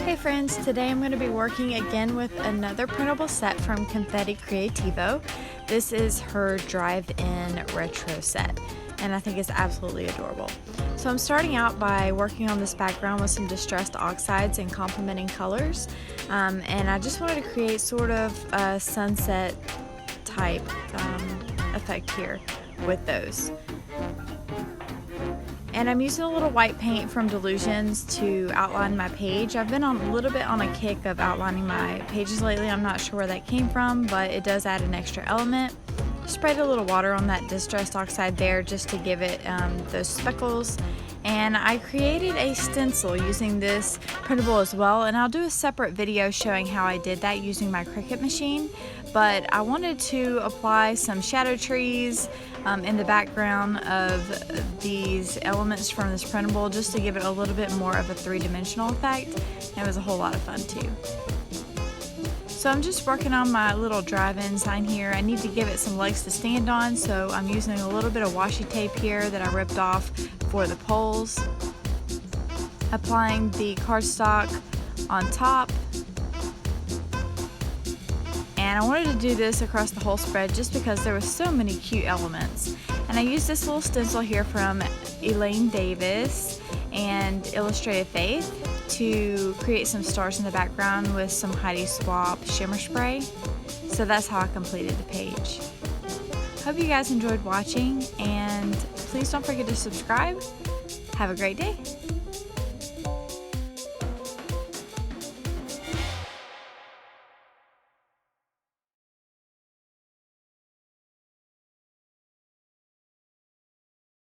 Hey friends, today I'm going to be working again with another printable set from Confetti Creativo. This is her drive-in retro set and I think it's absolutely adorable. So I'm starting out by working on this background with some distressed oxides and complementing colors, and I just wanted to create sort of a sunset type effect here with those. And I'm using a little white paint from Delusions to outline my page. I've been on a little bit on a kick of outlining my pages lately. I'm not sure where that came from, but it does add an extra element. Sprayed a little water on that distressed oxide there just to give it those speckles. And I created a stencil using this printable as well, and I'll do a separate video showing how I did that using my Cricut machine. But I wanted to apply some shadow trees in the background of these elements from this printable just to give it a little bit more of a three-dimensional effect. And it was a whole lot of fun too. So I'm just working on my little drive-in sign here. I need to give it some legs to stand on, so I'm using a little bit of washi tape here that I ripped off for the poles. Applying the cardstock on top. And I wanted to do this across the whole spread just because there were so many cute elements. And I used this little stencil here from Elaine Davis and Illustrated Faith to create some stars in the background with some Heidi Swap shimmer spray. So that's how I completed the page. Hope you guys enjoyed watching, and please don't forget to subscribe. Have a great day.